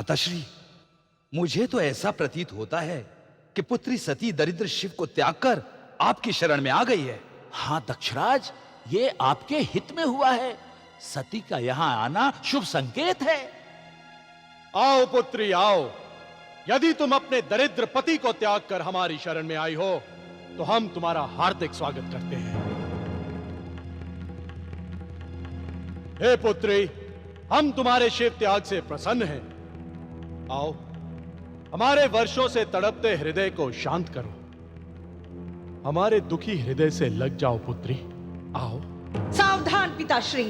माताश्री, मुझे तो ऐसा प्रतीत होता है कि पुत्री सती दरिद्र शिव को त्याग कर आपकी शरण में आ गई है। हाँ दक्षराज, ये आपके हित में हुआ है। सती का यहाँ आना शुभ संकेत है। आओ पुत्री आओ, यदि तुम अपने दरिद्र पति को त्याग कर हमारी शरण में आई हो तो हम तुम्हारा हार्दिक स्वागत करते हैं। हे पुत्री, हम तुम्हारे शिव त्याग से प्रसन्न हैं। आओ, हमारे वर्षों से तड़पते हृदय को शांत करो। हमारे दुखी हृदय से लग जाओ पुत्री, आओ। सावधान पिताश्री,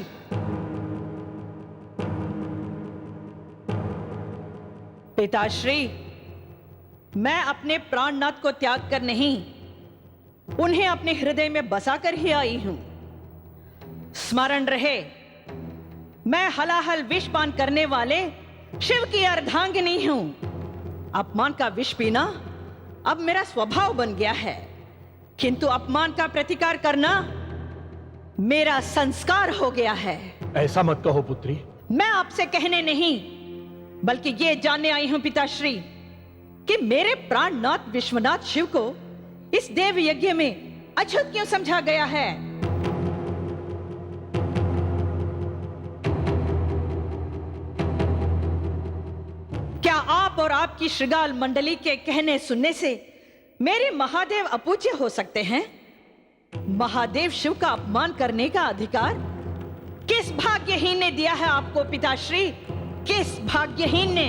पिताश्री, मैं अपने प्राणनाथ को त्याग कर नहीं, उन्हें अपने हृदय में बसाकर ही आई हूं। स्मरण रहे, मैं हलाहल विष पान करने वाले शिव की अर्धांगिनी हूं। अपमान का विष पीना अब मेरा स्वभाव बन गया है, किंतु अपमान का प्रतिकार करना मेरा संस्कार हो गया है। ऐसा मत कहो पुत्री। मैं आपसे कहने नहीं, बल्कि ये जानने आई हूं पिताश्री कि मेरे प्राणनाथ विश्वनाथ शिव को इस देव यज्ञ में अछूत क्यों समझा गया है। क्या आप और आपकी श्रृगाल मंडली के कहने सुनने से मेरे महादेव अपूज्य हो सकते हैं? महादेव शिव का अपमान करने का अधिकार किस भाग्यहीन ने दिया है आपको पिताश्री? किस भाग्यहीन ने?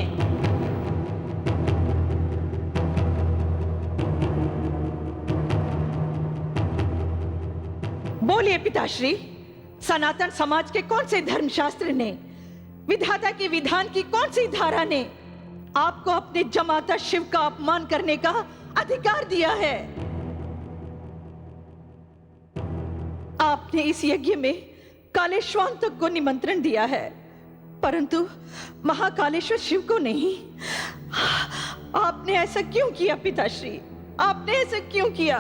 बोलिए पिताश्री, सनातन समाज के कौन से धर्मशास्त्र ने, विधाता के विधान की कौन सी धारा ने आपको अपने जमाता शिव का अपमान करने का अधिकार दिया है? आपने इस यज्ञ में कालेश्वर तक को निमंत्रण दिया है, परंतु महाकालेश्वर शिव को नहीं। आपने ऐसा क्यों किया पिताश्री? आपने ऐसा क्यों किया?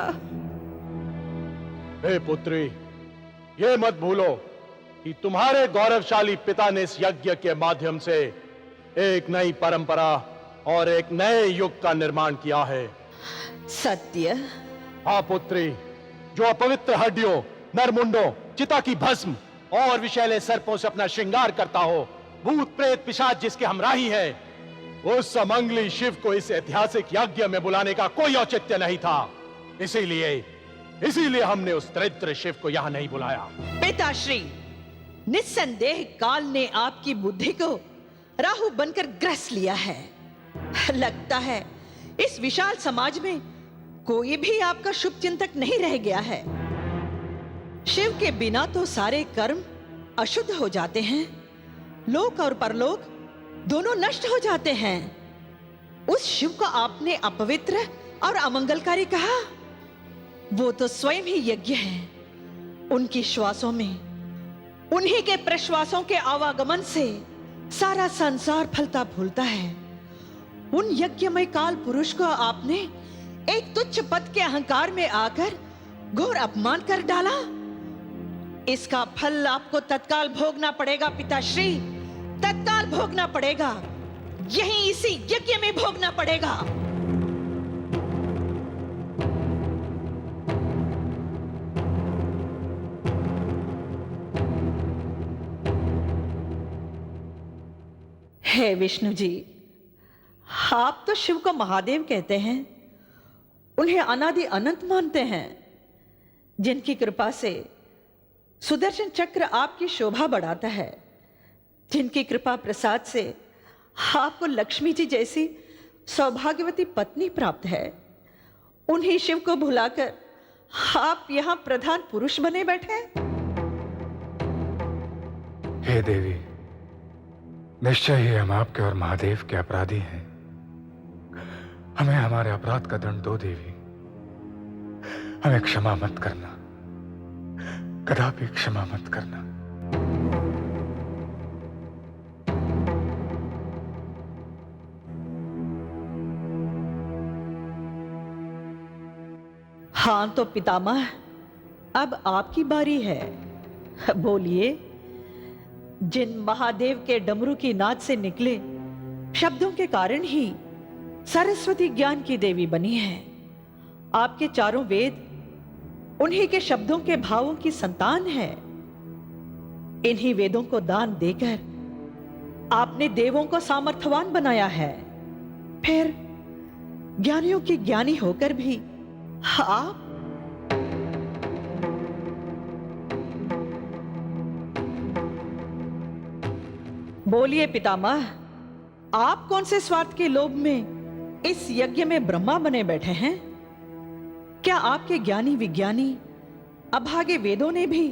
हे पुत्री, ये मत भूलो कि तुम्हारे गौरवशाली पिता ने इस यज्ञ के माध्यम से एक नई परंपरा और एक नए युग का निर्माण किया है। सत्य? हाँ पुत्री, जो अपवित्र हड्डियों, नरमुंडों, चिता की भस्म और विषैले सर्पों से अपना श्रृंगार करता हो, भूत प्रेत पिशाच जिसके हमराही है, उस अमंगली शिव को इस ऐतिहासिक यज्ञ में बुलाने का कोई औचित्य नहीं था। इसीलिए हमने उस दरिद्र शिव को यहां नहीं बुलाया। पिताश्री, निस्संदेह काल ने आपकी बुद्धि को राहु बनकर ग्रस लिया है। लगता है इस विशाल समाज में कोई भी आपका शुभ चिंतक नहीं रह गया है। शिव के बिना तो सारे कर्म अशुद्ध हो जाते हैं, लोक और परलोक दोनों नष्ट हो जाते हैं। उस शिव को आपने अपवित्र और अमंगलकारी कहा? वो तो स्वयं ही यज्ञ है। उनकी श्वासों में, उन्हीं के प्रश्वासों के आवागमन से सारा संसार फलता फूलता है। उन यज्ञमय काल पुरुष को आपने एक तुच्छ पद के अहंकार में आकर घोर अपमान कर डाला। इसका फल आपको तत्काल भोगना पड़ेगा पिताश्री, तत्काल भोगना पड़ेगा। यहीं इसी यज्ञ में भोगना पड़ेगा। हे विष्णु जी, आप तो शिव को महादेव कहते हैं, उन्हें अनादि अनंत मानते हैं, जिनकी कृपा से सुदर्शन चक्र आपकी शोभा बढ़ाता है, जिनकी कृपा प्रसाद से आपको लक्ष्मी जी जैसी सौभाग्यवती पत्नी प्राप्त है, उन्हीं शिव को भुलाकर आप यहां प्रधान पुरुष बने बैठे हैं। हे देवी, निश्चय ही हम आपके और महादेव के अपराधी हैं। हमें हमारे अपराध का दंड दो देवी। हमें क्षमा मत करना, कदापि क्षमा मत करना। हाँ तो पितामह, अब आपकी बारी है। बोलिए, जिन महादेव के डमरू की नाद से निकले शब्दों के कारण ही सरस्वती ज्ञान की देवी बनी है। आपके चारों वेद उन्हीं के शब्दों के भावों की संतान है। इन्हीं वेदों को दान देकर आपने देवों को सामर्थ्यवान बनाया है। फिर ज्ञानियों की ज्ञानी होकर भी आप बोलिए पितामह, आप कौन से स्वार्थ के लोभ में इस यज्ञ में ब्रह्मा बने बैठे हैं? क्या आपके ज्ञानी विज्ञानी अभागे वेदों ने भी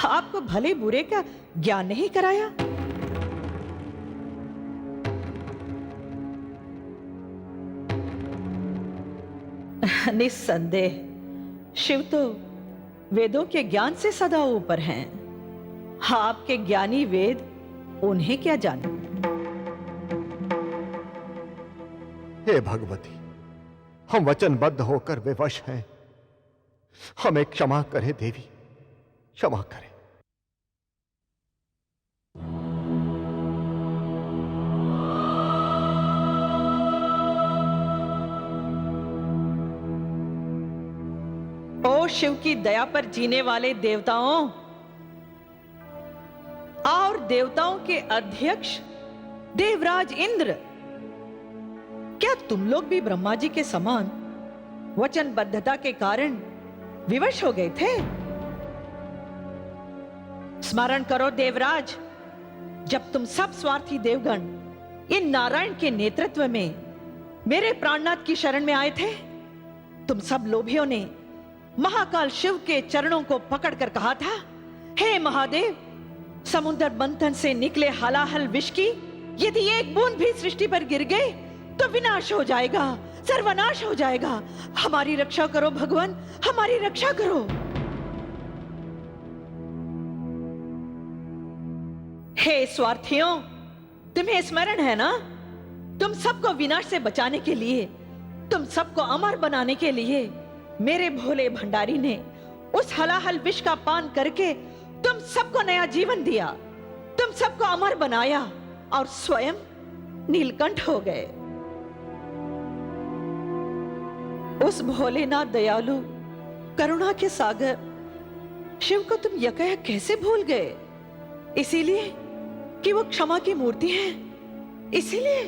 आपको भले बुरे का ज्ञान नहीं कराया? निस्संदेह शिव तो वेदों के ज्ञान से सदा ऊपर हैं। आपके ज्ञानी वेद उन्हें क्या जाने। हे भगवती, हम वचनबद्ध होकर विवश हैं। हमें क्षमा करे देवी, क्षमा करे। ओ शिव की दया पर जीने वाले देवताओं और देवताओं के अध्यक्ष देवराज इंद्र, क्या तुम लोग भी ब्रह्मा जी के समान वचनबद्धता के कारण विवश हो गए थे? स्मरण करो देवराज, जब तुम सब स्वार्थी देवगण इन नारायण के नेतृत्व में मेरे प्राणनाथ की शरण में आए थे, तुम सब लोभियों ने महाकाल शिव के चरणों को पकड़कर कहा था, हे महादेव, समुद्र मंथन से निकले हलाहल विष की यदि एक बूंद भी सृष्टि पर गिर गए तो विनाश हो जाएगा, सर्वनाश हो जाएगा। हमारी रक्षा करो भगवान, हमारी रक्षा करो। हे स्वार्थियों, तुम्हें स्मरण है ना, तुम सबको विनाश से बचाने के लिए, तुम सबको अमर बनाने के लिए मेरे भोले भंडारी ने उस हलाहल विष का पान करके तुम सबको नया जीवन दिया, तुम सबको अमर बनाया और स्वयं नीलकंठ हो गए। उस भोलेनाथ दयालु करुणा के सागर शिव को तुम यकायक कैसे भूल गए? इसीलिए कि वो क्षमा की मूर्ति है, इसीलिए